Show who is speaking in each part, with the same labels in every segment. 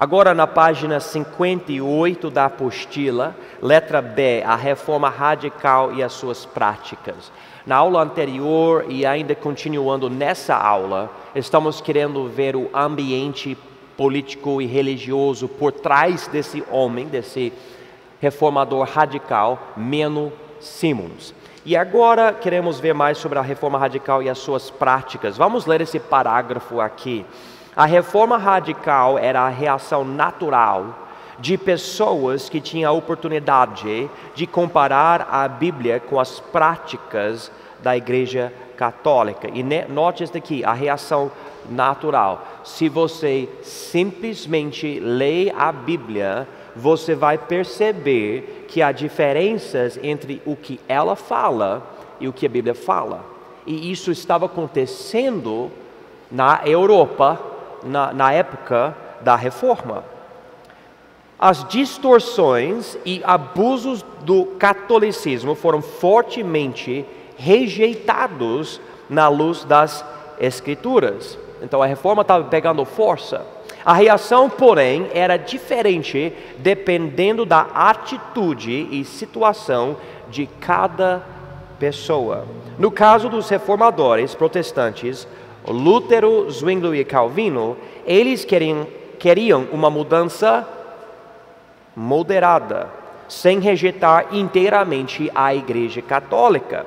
Speaker 1: Agora na página 58 da apostila, letra B, a reforma radical e as suas práticas. Na aula anterior e ainda continuando nessa aula, estamos querendo ver o ambiente político e religioso por trás desse homem, desse reformador radical, Menno Simons. E agora queremos ver mais sobre a reforma radical e as suas práticas. Vamos ler esse parágrafo aqui. A reforma radical era a reação natural de pessoas que tinham a oportunidade de comparar a Bíblia com as práticas da Igreja Católica. E note isso aqui, a reação natural. Se você simplesmente lê a Bíblia, você vai perceber que há diferenças entre o que ela fala e o que a Bíblia fala. E isso estava acontecendo na Europa, na época da Reforma. As distorções e abusos do catolicismo foram fortemente rejeitados na luz das Escrituras. Então a Reforma estava pegando força. A reação, porém, era diferente dependendo da atitude e situação de cada pessoa. No caso dos reformadores protestantes, Lutero, Zwinglio e Calvino, eles queriam uma mudança moderada, sem rejeitar inteiramente a Igreja Católica.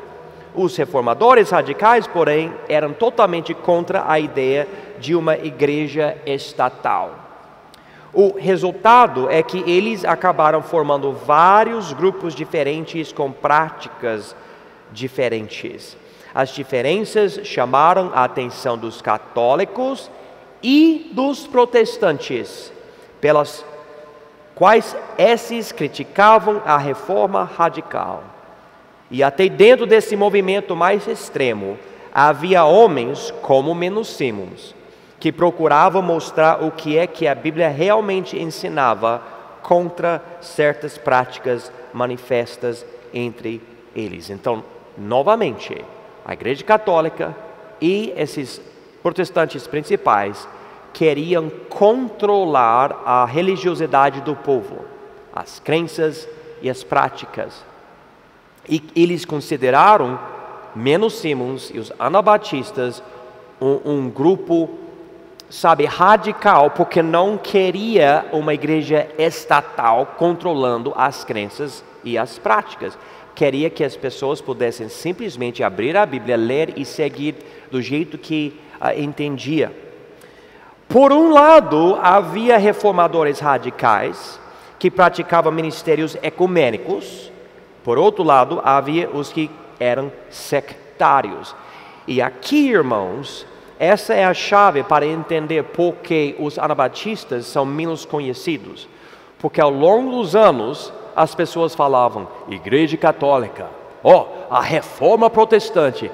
Speaker 1: Os reformadores radicais, porém, eram totalmente contra a ideia de uma igreja estatal. O resultado é que eles acabaram formando vários grupos diferentes com práticas diferentes. As diferenças chamaram a atenção dos católicos e dos protestantes, pelas quais esses criticavam a reforma radical. E até dentro desse movimento mais extremo, havia homens como Menno Simons, que procuravam mostrar o que é que a Bíblia realmente ensinava contra certas práticas manifestas entre eles. Então, novamente, a Igreja Católica e esses protestantes principais queriam controlar a religiosidade do povo, as crenças e as práticas. E eles consideraram Menno Simons e os anabatistas um grupo, radical, porque não queria uma igreja estatal controlando as crenças e as práticas. Queria que as pessoas pudessem simplesmente abrir a Bíblia, ler e seguir do jeito que entendia. Por um lado, havia reformadores radicais que praticavam ministérios ecumênicos. Por outro lado, havia os que eram sectários. E aqui, irmãos, essa é a chave para entender por que os anabatistas são menos conhecidos. Porque ao longo dos anos, as pessoas falavam, Igreja Católica, a Reforma Protestante.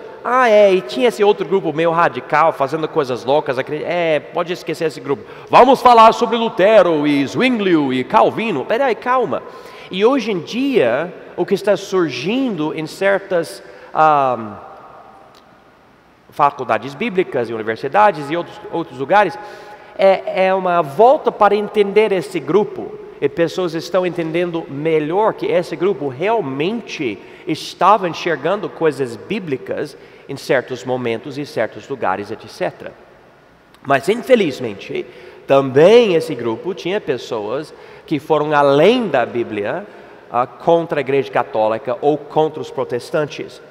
Speaker 1: E tinha esse outro grupo meio radical, fazendo coisas loucas. Pode esquecer esse grupo. Vamos falar sobre Lutero e Zwinglio e Calvino. Peraí, calma. E hoje em dia, o que está surgindo em certas faculdades bíblicas e universidades e outros lugares, é uma volta para entender esse grupo. E pessoas estão entendendo melhor que esse grupo realmente estava enxergando coisas bíblicas em certos momentos e certos lugares, etc. Mas infelizmente, também esse grupo tinha pessoas que foram além da Bíblia contra a Igreja Católica ou contra os protestantes.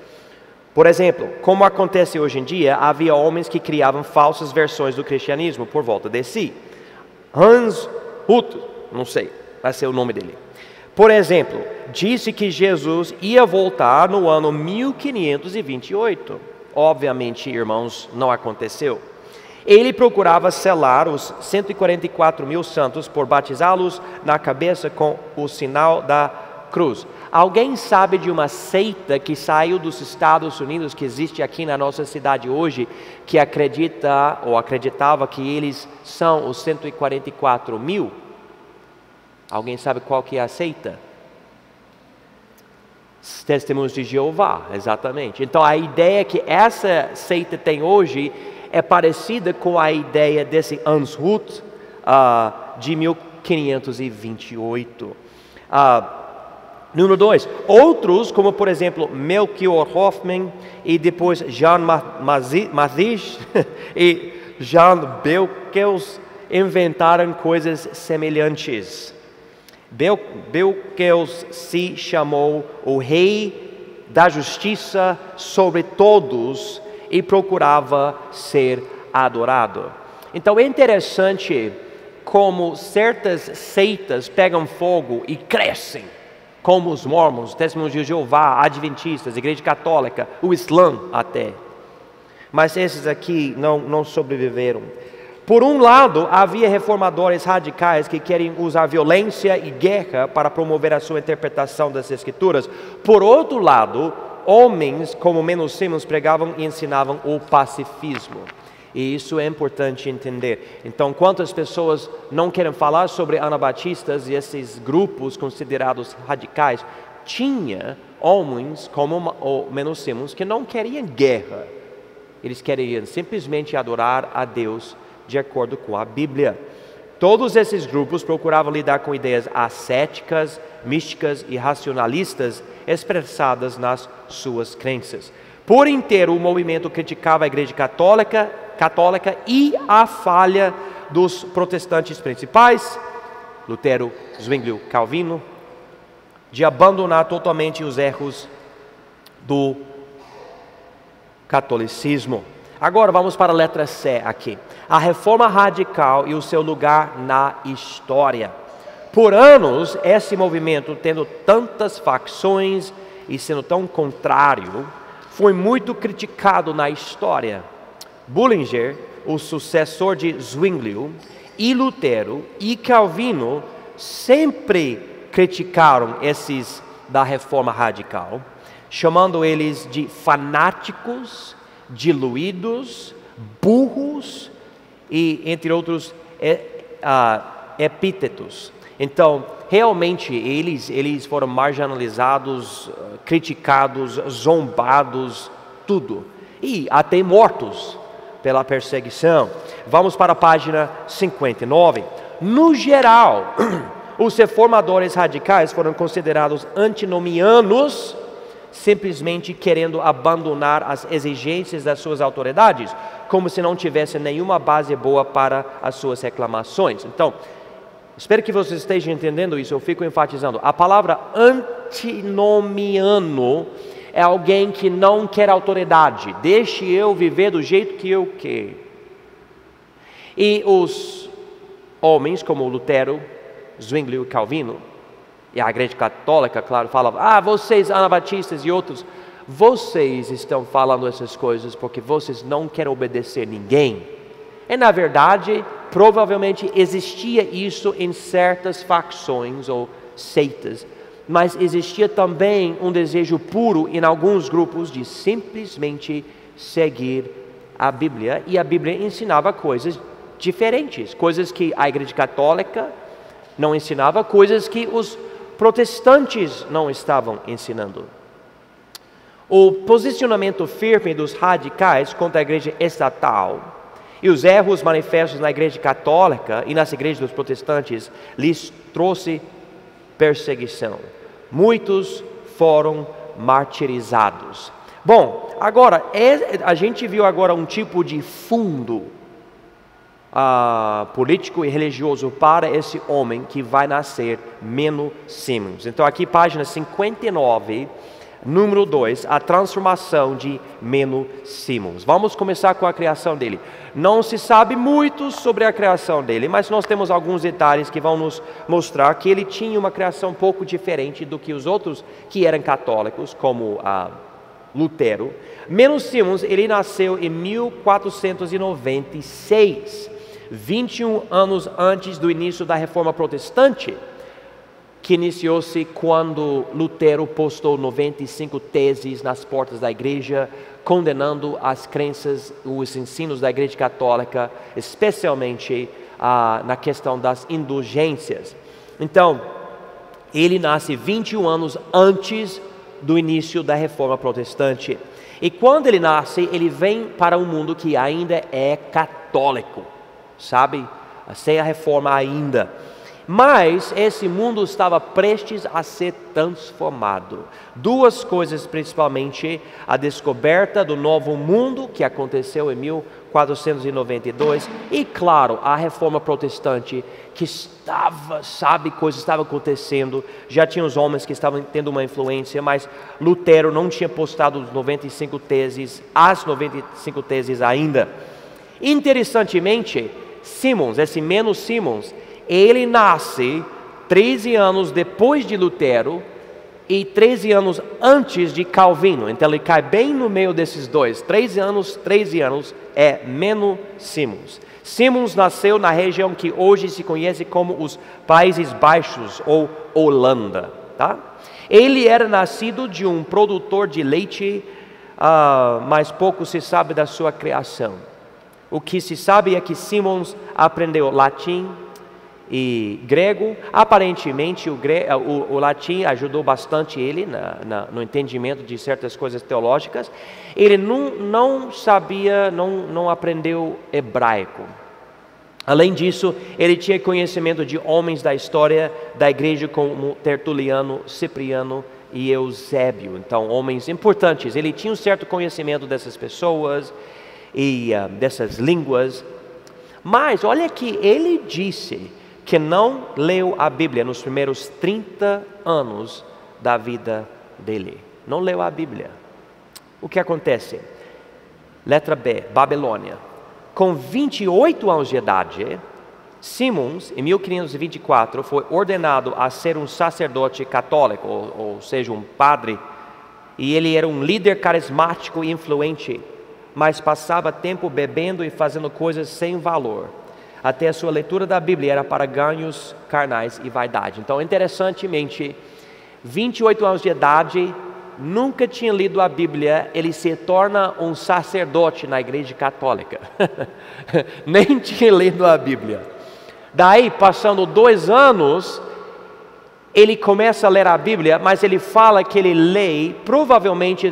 Speaker 1: Por exemplo, como acontece hoje em dia, havia homens que criavam falsas versões do cristianismo por volta de si. Hans Hus, não sei, vai ser o nome dele. Por exemplo, disse que Jesus ia voltar no ano 1528. Obviamente, irmãos, não aconteceu. Ele procurava selar os 144 mil santos por batizá-los na cabeça com o sinal da cruz. Alguém sabe de uma seita que saiu dos Estados Unidos, que existe aqui na nossa cidade hoje, que acredita ou acreditava que eles são os 144 mil? Alguém sabe qual que é a seita? Testemunhos de Jeová, exatamente. Então a ideia que essa seita tem hoje é parecida com a ideia desse Hans Hus, de 1528. Número 2, outros, como por exemplo Melchior Hoffman e depois Jean Mathies e Jean Beukels, inventaram coisas semelhantes. Beukels se chamou o rei da justiça sobre todos e procurava ser adorado. Então é interessante como certas seitas pegam fogo e crescem, como os mormons, Testemunhos de Jeová, Adventistas, Igreja Católica, o Islã até. Mas esses aqui não sobreviveram. Por um lado, havia reformadores radicais que querem usar violência e guerra para promover a sua interpretação das Escrituras. Por outro lado, homens como Menno Simons pregavam e ensinavam o pacifismo. E isso é importante entender. Então, quantas pessoas não querem falar sobre anabatistas e esses grupos considerados radicais, tinha homens como o Menno Simons que não queriam guerra. Eles queriam simplesmente adorar a Deus de acordo com a Bíblia. Todos esses grupos procuravam lidar com ideias ascéticas, místicas e racionalistas expressadas nas suas crenças. Por inteiro, o movimento criticava a Igreja Católica e a falha dos protestantes principais, Lutero, Zwinglio, Calvino, de abandonar totalmente os erros do catolicismo. Agora vamos para a letra C aqui. A reforma radical e o seu lugar na história. Por anos, esse movimento, tendo tantas facções e sendo tão contrário, foi muito criticado na história. Bullinger, o sucessor de Zwinglio, e Lutero e Calvino sempre criticaram esses da reforma radical, chamando eles de fanáticos, diluídos, burros e entre outros epítetos. Então, realmente eles foram marginalizados, criticados, zombados, tudo, e até mortos pela perseguição. Vamos para a página 59. No geral, os reformadores radicais foram considerados antinomianos, simplesmente querendo abandonar as exigências das suas autoridades, como se não tivesse nenhuma base boa para as suas reclamações. Então, espero que vocês estejam entendendo isso. Eu fico enfatizando. A palavra antinomiano é alguém que não quer autoridade. Deixe eu viver do jeito que eu quero. E os homens como Lutero, Zwinglio e Calvino, e a Igreja Católica, claro, falavam: vocês anabatistas e outros, vocês estão falando essas coisas porque vocês não querem obedecer ninguém. E na verdade, provavelmente existia isso em certas facções ou seitas, mas existia também um desejo puro em alguns grupos de simplesmente seguir a Bíblia, e a Bíblia ensinava coisas diferentes, coisas que a Igreja Católica não ensinava, coisas que os protestantes não estavam ensinando. O posicionamento firme dos radicais contra a igreja estatal e os erros manifestos na igreja católica e nas igrejas dos protestantes lhes trouxe perseguição. Muitos foram martirizados. Bom, agora, a gente viu agora um tipo de fundo político e religioso para esse homem que vai nascer, Menno Simons. Então aqui página 59, número 2, a transformação de Menno Simons. Vamos começar com a criação dele. Não se sabe muito sobre a criação dele, mas nós temos alguns detalhes que vão nos mostrar que ele tinha uma criação um pouco diferente do que os outros que eram católicos, como Lutero. Menno Simons, ele nasceu em 1496, 21 anos antes do início da Reforma Protestante, que iniciou-se quando Lutero postou 95 teses nas portas da igreja, condenando as crenças, os ensinos da Igreja Católica, especialmente na questão das indulgências. Então, ele nasce 21 anos antes do início da Reforma Protestante. E quando ele nasce, ele vem para um mundo que ainda é católico, sabe? sem a reforma ainda. Mas esse mundo estava prestes a ser transformado. Duas coisas principalmente: a descoberta do novo mundo, que aconteceu em 1492, e claro, a reforma protestante, que coisas estavam acontecendo. Já tinha os homens que estavam tendo uma influência, mas Lutero não tinha postado as 95 teses ainda. Interessantemente, esse Menno Simons, ele nasce 13 anos depois de Lutero e 13 anos antes de Calvino. Então ele cai bem no meio desses dois. 13 anos é Menno Simons. Simons nasceu na região que hoje se conhece como os Países Baixos ou Holanda. Tá? Ele era nascido de um produtor de leite, mas pouco se sabe da sua criação. O que se sabe é que Simons aprendeu latim e grego. Aparentemente o latim ajudou bastante ele no entendimento de certas coisas teológicas. Ele não aprendeu hebraico. Além disso, ele tinha conhecimento de homens da história da igreja como Tertuliano, Cipriano e Eusébio. Então, homens importantes. Ele tinha um certo conhecimento dessas pessoas e dessas línguas. Mas olha que ele disse que não leu a Bíblia nos primeiros 30 anos da vida dele. Não leu a Bíblia. O que acontece? Letra B, Babilônia. Com 28 anos de idade, Simons, em 1524, foi ordenado a ser um sacerdote católico, ou seja, um padre, e ele era um líder carismático e influente, mas passava tempo bebendo e fazendo coisas sem valor. Até a sua leitura da Bíblia era para ganhos carnais e vaidade. Então, interessantemente, 28 anos de idade, nunca tinha lido a Bíblia, ele se torna um sacerdote na igreja católica. Nem tinha lido a Bíblia. Daí, passando 2 anos, ele começa a ler a Bíblia, mas ele fala que ele lê provavelmente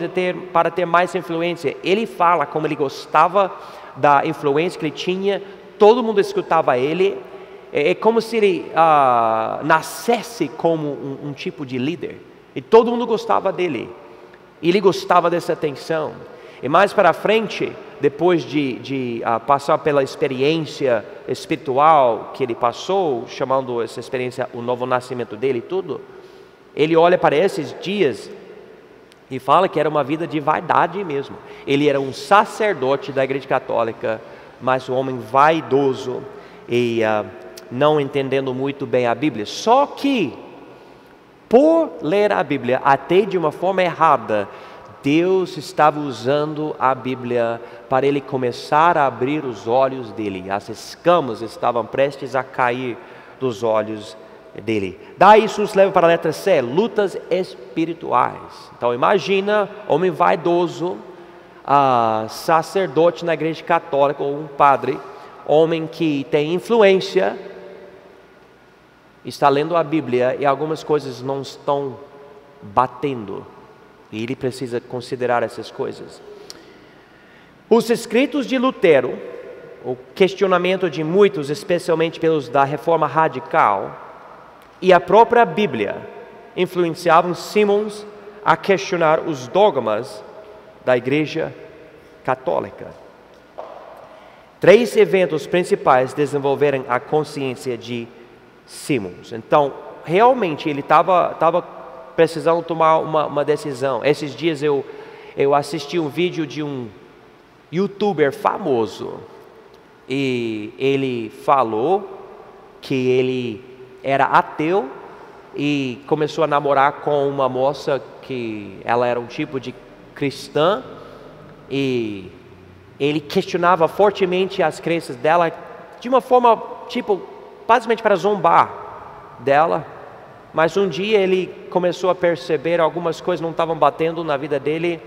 Speaker 1: para ter mais influência. Ele fala como ele gostava da influência que ele tinha. Todo mundo escutava ele. É como se ele nascesse como um tipo de líder. E todo mundo gostava dele. Ele gostava dessa atenção. E mais para frente, depois de passar pela experiência espiritual que ele passou, chamando essa experiência o novo nascimento dele e tudo, ele olha para esses dias e fala que era uma vida de vaidade mesmo. Ele era um sacerdote da igreja católica, mas um homem vaidoso e não entendendo muito bem a Bíblia. Só que, por ler a Bíblia até de uma forma errada, Deus estava usando a Bíblia para ele começar a abrir os olhos dele. As escamas estavam prestes a cair dos olhos dele. Daí isso nos leva para a letra C, lutas espirituais. Então imagina, homem vaidoso, sacerdote na igreja católica, ou um padre, homem que tem influência, está lendo a Bíblia e algumas coisas não estão batendo, e ele precisa considerar essas coisas. Os escritos de Lutero, o questionamento de muitos, especialmente pelos da Reforma Radical, e a própria Bíblia, influenciavam Simons a questionar os dogmas da Igreja Católica. 3 eventos principais desenvolveram a consciência de Simons. Então, realmente ele estava precisando tomar uma decisão. Esses dias eu assisti um vídeo de um youtuber famoso e ele falou que ele era ateu e começou a namorar com uma moça que ela era um tipo de cristã, e ele questionava fortemente as crenças dela de uma forma basicamente para zombar dela. Mas um dia ele começou a perceber algumas coisas não estavam batendo na vida dele,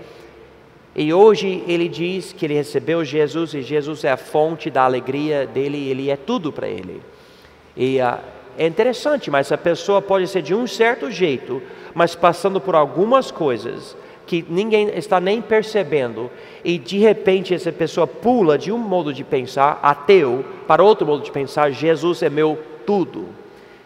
Speaker 1: e hoje ele diz que ele recebeu Jesus, e Jesus é a fonte da alegria dele, e ele é tudo para ele. E é interessante, mas a pessoa pode ser de um certo jeito, mas passando por algumas coisas que ninguém está nem percebendo, e de repente essa pessoa pula de um modo de pensar ateu para outro modo de pensar, Jesus é meu tudo.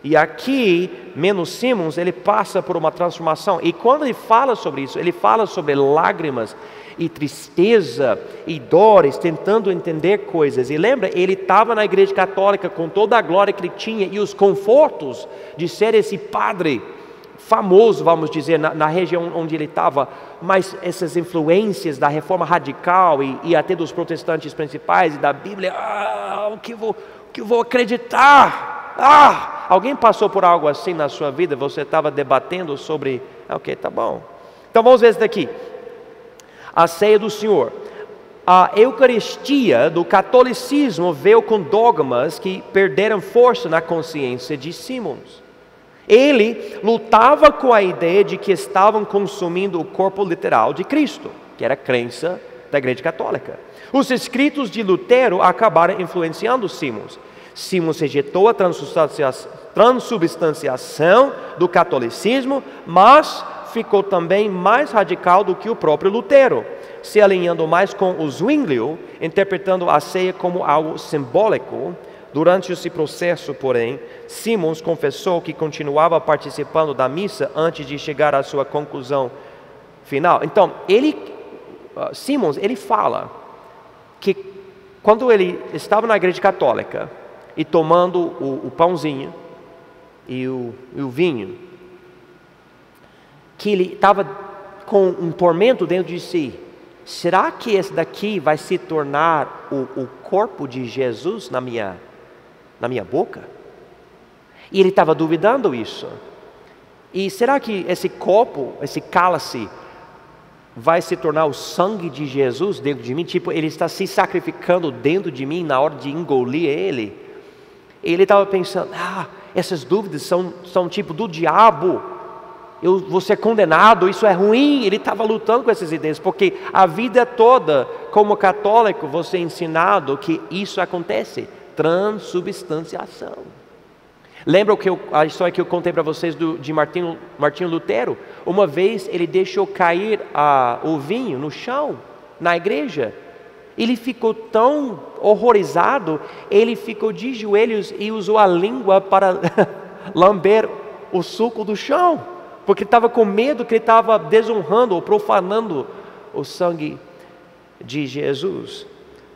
Speaker 1: E aqui, Menno Simons, ele passa por uma transformação, e quando ele fala sobre isso, ele fala sobre lágrimas e tristeza e dores, tentando entender coisas. E lembra, ele estava na igreja católica com toda a glória que ele tinha e os confortos de ser esse padre famoso, vamos dizer, na região onde ele estava, mas essas influências da reforma radical e até dos protestantes principais e da Bíblia, o que eu vou acreditar? Alguém passou por algo assim na sua vida? Você estava debatendo sobre, ok, tá bom. Então vamos ver isso daqui. A ceia do Senhor. A Eucaristia do catolicismo veio com dogmas que perderam força na consciência de Simons. Ele lutava com a ideia de que estavam consumindo o corpo literal de Cristo, que era a crença da Igreja Católica. Os escritos de Lutero acabaram influenciando Simons. Simons rejeitou a transubstanciação do catolicismo, mas ficou também mais radical do que o próprio Lutero, se alinhando mais com o Zwinglio, interpretando a ceia como algo simbólico. Durante esse processo, porém, Simons confessou que continuava participando da missa antes de chegar à sua conclusão final. Então, Simons, ele fala que quando ele estava na igreja católica e tomando o pãozinho e o vinho, que ele estava com um tormento dentro de si. Será que esse daqui vai se tornar o corpo de Jesus na minha boca? E ele estava duvidando isso. E será que esse copo, esse cálice, vai se tornar o sangue de Jesus dentro de mim? Tipo, ele está se sacrificando dentro de mim na hora de engolir ele. Ele estava pensando, essas dúvidas são tipo do diabo. Eu vou ser condenado, isso é ruim. Ele estava lutando com essas ideias, porque a vida toda, como católico, você é ensinado que isso acontece. Transubstanciação. Lembra a história que eu contei para vocês de Martinho Lutero? Uma vez ele deixou cair o vinho no chão, na igreja. Ele ficou tão horrorizado, ele ficou de joelhos e usou a língua para lamber o suco do chão, porque estava com medo que ele estava desonrando ou profanando o sangue de Jesus.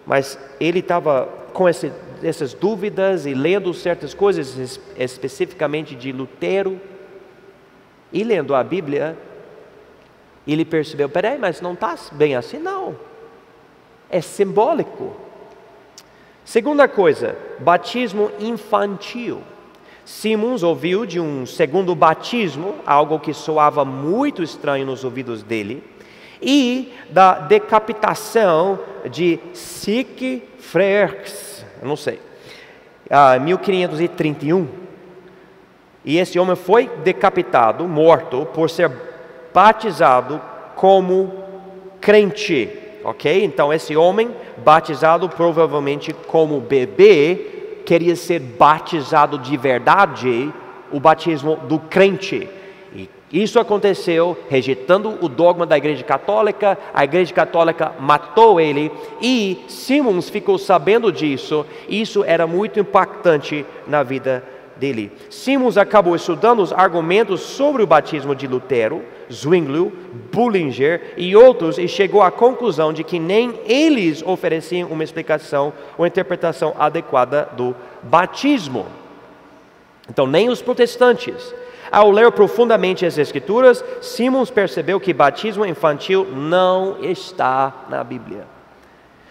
Speaker 1: Mas ele estava com essas dúvidas e lendo certas coisas, especificamente de Lutero, e lendo a Bíblia, ele percebeu, peraí, mas não está bem assim não. É simbólico. Segunda coisa, batismo infantil. Simons ouviu de um segundo batismo, algo que soava muito estranho nos ouvidos dele, e da decapitação de Sic Frères, não sei, 1531. E esse homem foi decapitado, morto, por ser batizado como crente. Ok? Então esse homem, batizado provavelmente como bebê, queria ser batizado de verdade, o batismo do crente. E isso aconteceu rejeitando o dogma da Igreja Católica. A Igreja Católica matou ele e Simons ficou sabendo disso. Isso era muito impactante na vida dele. Simons acabou estudando os argumentos sobre o batismo de Lutero, Zwinglio, Bullinger e outros, e chegou à conclusão de que nem eles ofereciam uma explicação ou interpretação adequada do batismo. Então, nem os protestantes. Ao ler profundamente as Escrituras, Simons percebeu que batismo infantil não está na Bíblia.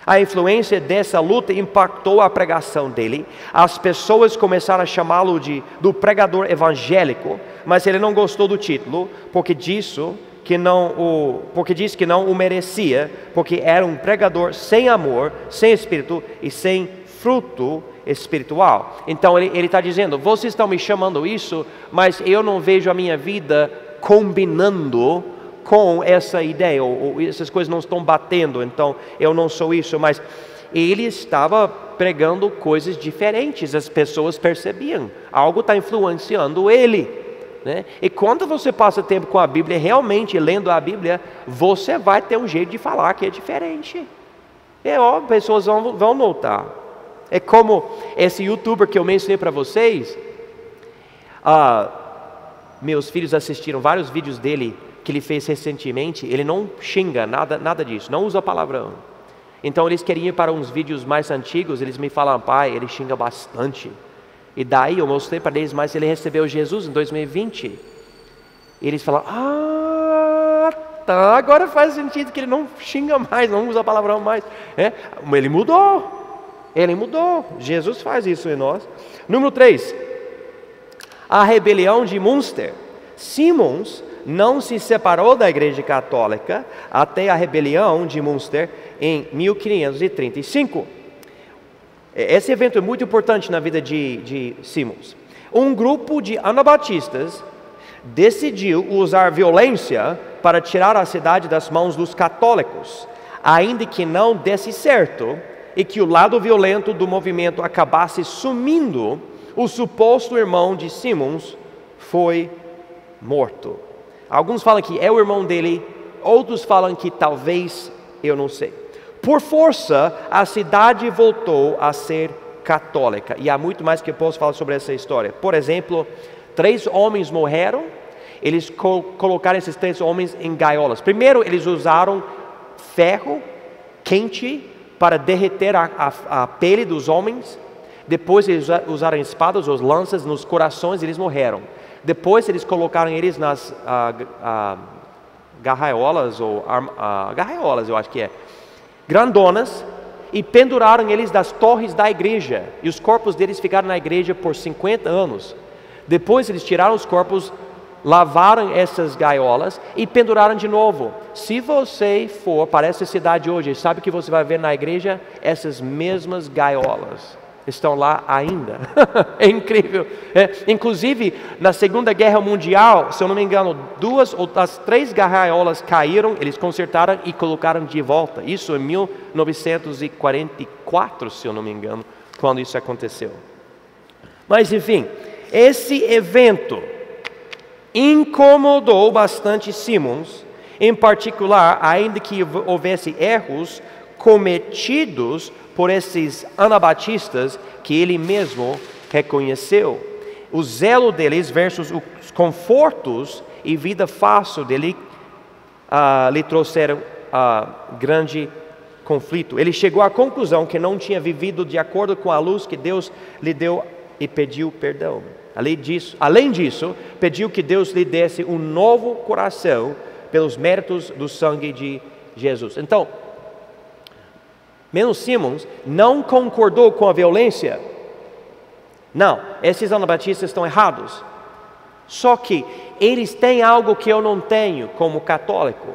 Speaker 1: A influência dessa luta impactou a pregação dele. As pessoas começaram a chamá-lo do pregador evangélico, mas ele não gostou do título, porque disse que não o merecia, porque era um pregador sem amor, sem espírito e sem fruto espiritual. Então ele está dizendo, vocês estão me chamando isso, mas eu não vejo a minha vida combinando com essa ideia, ou essas coisas não estão batendo, então eu não sou isso. Mas ele estava pregando coisas diferentes, as pessoas percebiam, algo está influenciando ele. né? E quando você passa tempo com a Bíblia, realmente lendo a Bíblia, você vai ter um jeito de falar que é diferente. É óbvio, pessoas vão notar. É como esse youtuber que eu mencionei para vocês. Meus filhos assistiram vários vídeos dele que ele fez recentemente. Ele não xinga, nada disso, não usa palavrão. Então eles queriam ir para uns vídeos mais antigos. Eles me falaram: pai, ele xinga bastante. E daí eu mostrei para eles, mas ele recebeu Jesus em 2020. E eles falaram: tá, agora faz sentido que ele não xinga mais, não usa palavrão mais. Ele mudou, Jesus faz isso em nós. Número 3, a rebelião de Münster. Simmons não se separou da Igreja Católica até a rebelião de Münster em 1535. Esse evento é muito importante na vida de Simmons. Um grupo de anabatistas decidiu usar violência para tirar a cidade das mãos dos católicos, ainda que não desse certo e que o lado violento do movimento acabasse sumindo. O suposto irmão de Simmons foi morto. Alguns falam que é o irmão dele, outros falam que talvez, eu não sei. Por força, a cidade voltou a ser católica. E há muito mais que eu posso falar sobre essa história. Por exemplo, 3 homens morreram. Eles colocaram esses 3 homens em gaiolas. Primeiro, eles usaram ferro quente para derreter a pele dos homens. Depois, eles usaram espadas ou lanças nos corações e eles morreram. Depois, eles colocaram eles nas garraiolas, garraiolas, eu acho que é, grandonas, e penduraram eles das torres da igreja, e os corpos deles ficaram na igreja por 50 anos. Depois eles tiraram os corpos, lavaram essas gaiolas e penduraram de novo. Se você for para essa cidade hoje, sabe que você vai ver na igreja? Essas mesmas gaiolas estão lá ainda. É incrível. Inclusive, na Segunda Guerra Mundial, se eu não me engano, 2 ou 3 gaiolas caíram, eles consertaram e colocaram de volta. Isso em 1944, se eu não me engano, quando isso aconteceu. Mas enfim, esse evento incomodou bastante Simmons, em particular, ainda que houvesse erros cometidos por esses anabatistas que ele mesmo reconheceu. O zelo deles versus os confortos e vida fácil dele lhe trouxeram grande conflito. Ele chegou à conclusão que não tinha vivido de acordo com a luz que Deus lhe deu e pediu perdão. Além disso, pediu que Deus lhe desse um novo coração pelos méritos do sangue de Jesus. Então, menos Simmons não concordou com a violência. Não, esses anabatistas estão errados. Só que eles têm algo que eu não tenho como católico.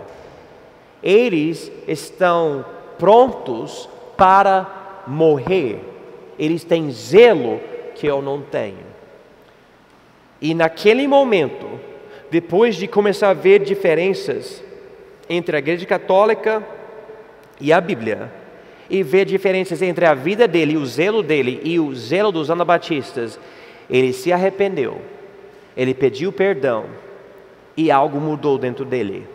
Speaker 1: Eles estão prontos para morrer. Eles têm zelo que eu não tenho. E naquele momento, depois de começar a ver diferenças entre a Igreja Católica e a Bíblia, e ver diferenças entre a vida dele, o zelo dele e o zelo dos anabatistas, ele se arrependeu, ele pediu perdão e algo mudou dentro dele,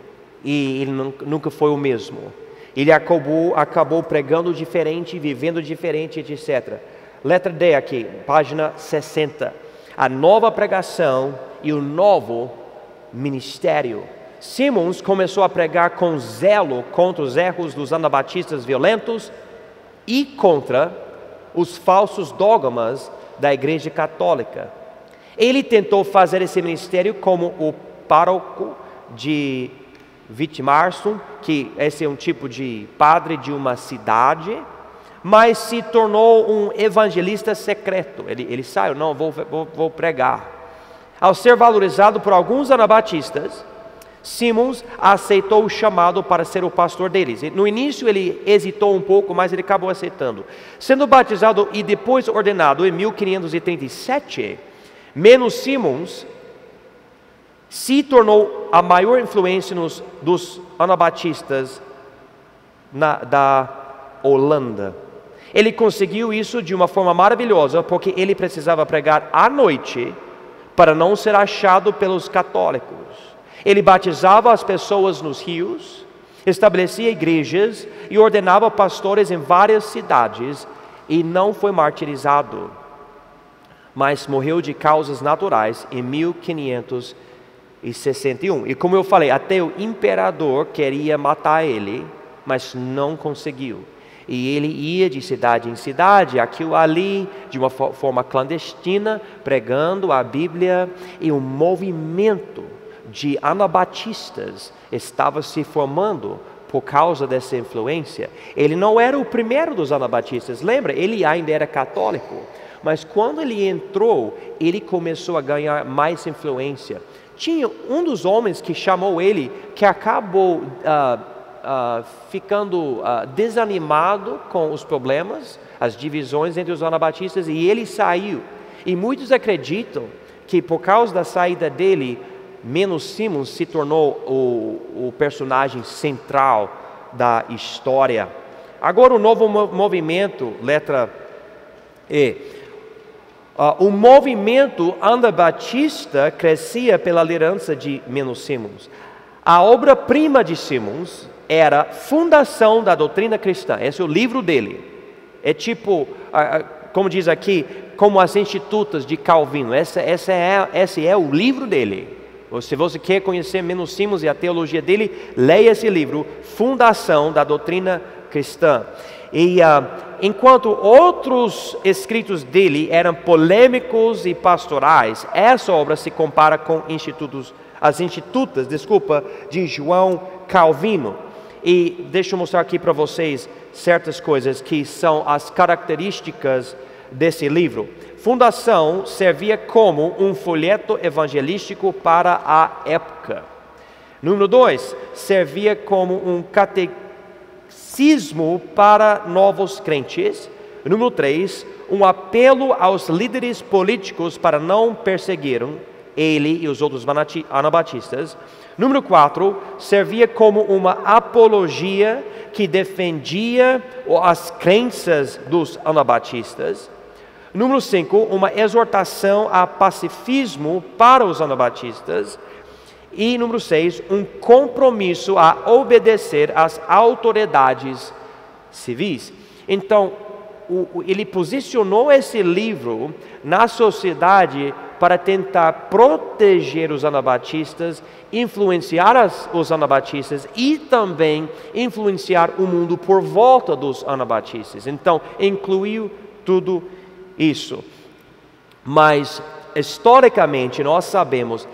Speaker 1: e ele nunca foi o mesmo. Ele acabou pregando diferente, vivendo diferente, etc. Letra D aqui, página 60. A nova pregação e o novo ministério. Simmons começou a pregar com zelo contra os erros dos anabatistas violentos e contra os falsos dogmas da Igreja Católica. Ele tentou fazer esse ministério como o pároco de Vitimarsum, que esse é um tipo de padre de uma cidade, mas se tornou um evangelista secreto. Ele saiu, não, vou pregar. Ao ser valorizado por alguns anabatistas, Simmons aceitou o chamado para ser o pastor deles. No início ele hesitou um pouco, mas ele acabou aceitando. Sendo batizado e depois ordenado em 1537, menos Simmons se tornou a maior influência dos anabatistas da Holanda. Ele conseguiu isso de uma forma maravilhosa, porque ele precisava pregar à noite para não ser achado pelos católicos. Ele batizava as pessoas nos rios, estabelecia igrejas e ordenava pastores em várias cidades e não foi martirizado, mas morreu de causas naturais em 1561. E como eu falei, até o imperador queria matar ele, mas não conseguiu. E ele ia de cidade em cidade, aqui ou ali, de uma forma clandestina, pregando a Bíblia, e um movimento de anabatistas estava se formando por causa dessa influência. Ele não era o primeiro dos anabatistas, lembra? Ele ainda era católico, mas quando ele entrou, ele começou a ganhar mais influência. Tinha um dos homens que chamou ele, que acabou ficando desanimado com os problemas, as divisões entre os anabatistas, e ele saiu. E muitos acreditam que por causa da saída dele, Menno Simons se tornou o personagem central da história. Agora o novo movimento, letra E. O movimento anabatista crescia pela liderança de Menno Simons. A obra-prima de Simons era Fundação da Doutrina Cristã. Esse é o livro dele. É tipo, como diz aqui, como as Institutas de Calvino. Esse é o livro dele. Se você quer conhecer Menno Simons e a teologia dele, leia esse livro, Fundação da Doutrina Cristã. E enquanto outros escritos dele eram polêmicos e pastorais, essa obra se compara com as Institutas de João Calvino. E deixa eu mostrar aqui para vocês certas coisas que são as características desse livro. Fundação servia como um folheto evangelístico para a época. Número 2, servia como um catecismo para novos crentes. Número 3, um apelo aos líderes políticos para não perseguirem ele e os outros anabatistas. Número 4, servia como uma apologia que defendia as crenças dos anabatistas. Número 5, uma exortação a pacifismo para os anabatistas. E número 6, um compromisso a obedecer às autoridades civis. Então, ele posicionou esse livro na sociedade para tentar proteger os anabatistas, influenciar os anabatistas e também influenciar o mundo por volta dos anabatistas. Então, incluiu tudo isso. Mas, historicamente, nós sabemos,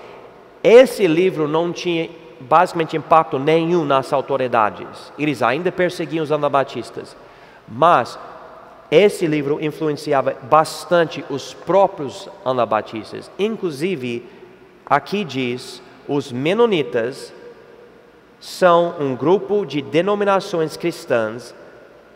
Speaker 1: esse livro não tinha basicamente impacto nenhum nas autoridades. Eles ainda perseguiam os anabatistas. Mas esse livro influenciava bastante os próprios anabatistas. Inclusive, aqui diz, os menonitas são um grupo de denominações cristãs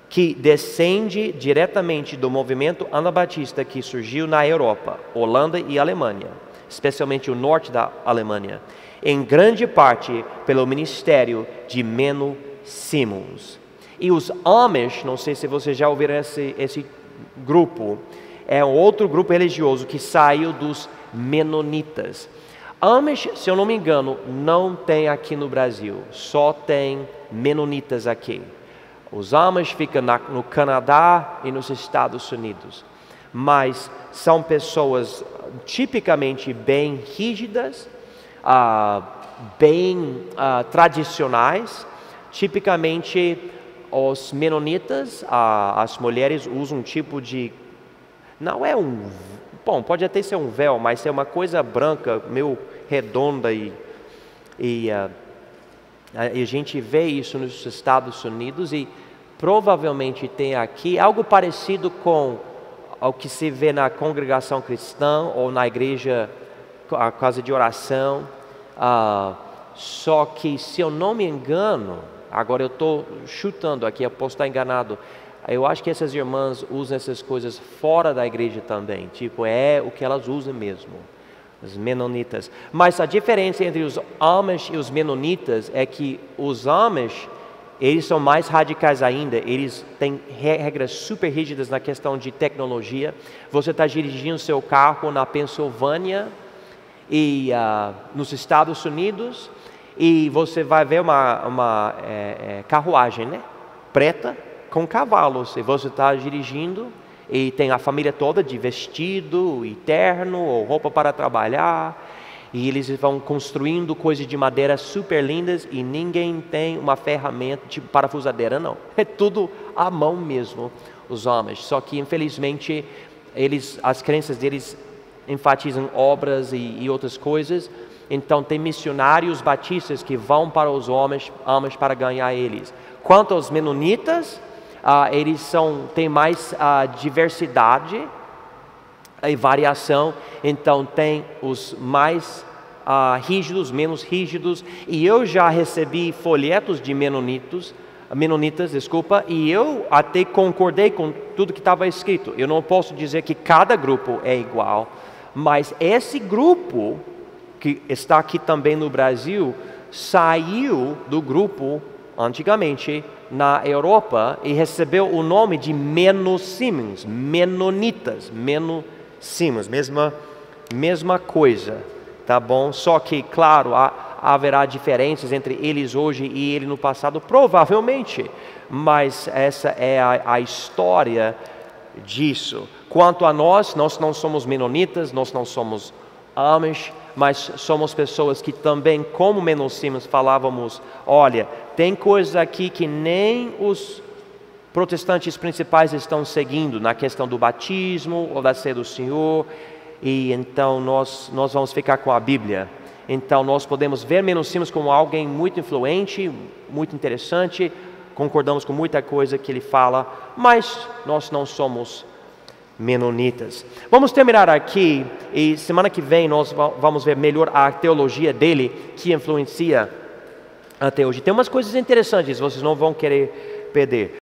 Speaker 1: que descende diretamente do movimento anabatista que surgiu na Europa, Holanda e Alemanha, especialmente o norte da Alemanha, em grande parte pelo ministério de Menno Simons. E os Amish, não sei se vocês já ouviram esse grupo, é um outro grupo religioso que saiu dos menonitas. Amish, se eu não me engano, não tem aqui no Brasil, só tem menonitas aqui. Os Amish ficam no Canadá e nos Estados Unidos, mas são pessoas tipicamente bem rígidas, bem tradicionais. Tipicamente os menonitas, as mulheres usam um tipo de, não é bom, pode até ser um véu, mas é uma coisa branca, meio redonda e a gente vê isso nos Estados Unidos e provavelmente tem aqui algo parecido com o que se vê na congregação cristã ou na igreja, a casa de oração, só que se eu não me engano, agora eu estou chutando aqui, eu posso estar enganado, eu acho que essas irmãs usam essas coisas fora da igreja também, tipo, é o que elas usam mesmo, os menonitas. Mas a diferença entre os Amish e os menonitas é que os Amish, eles são mais radicais ainda, eles têm regras super rígidas na questão de tecnologia. Você está dirigindo seu carro na Pensilvânia e nos Estados Unidos, e você vai ver uma carruagem, né? Preta com cavalos, e você está dirigindo e tem a família toda de vestido e terno ou roupa para trabalhar, e eles vão construindo coisas de madeira super lindas e ninguém tem uma ferramenta tipo parafusadeira, não. É tudo à mão mesmo, os homens. Só que infelizmente as crenças deles enfatizam obras e outras coisas. Então tem missionários batistas que vão para os homens para ganhar eles. Quanto aos menonitas, eles têm mais diversidade e variação. Então tem os mais rígidos, menos rígidos. E eu já recebi folhetos de menonitas, e eu até concordei com tudo que estava escrito. Eu não posso dizer que cada grupo é igual, mas esse grupo que está aqui também no Brasil saiu do grupo antigamente na Europa e recebeu o nome de menonitas, mesma coisa, tá bom? Só que, claro, haverá diferenças entre eles hoje e ele no passado, provavelmente, mas essa é a história disso. Quanto a nós não somos menonitas, nós não somos Amish, mas somos pessoas que também, como menonitas, falávamos, olha, tem coisas aqui que nem os protestantes principais estão seguindo, na questão do batismo ou da ceia do Senhor, e então nós vamos ficar com a Bíblia. Então nós podemos ver menonitas como alguém muito influente, muito interessante, concordamos com muita coisa que ele fala, mas nós não somos menonitas. Vamos terminar aqui e semana que vem nós vamos ver melhor a teologia dele que influencia até hoje. Tem umas coisas interessantes, vocês não vão querer perder.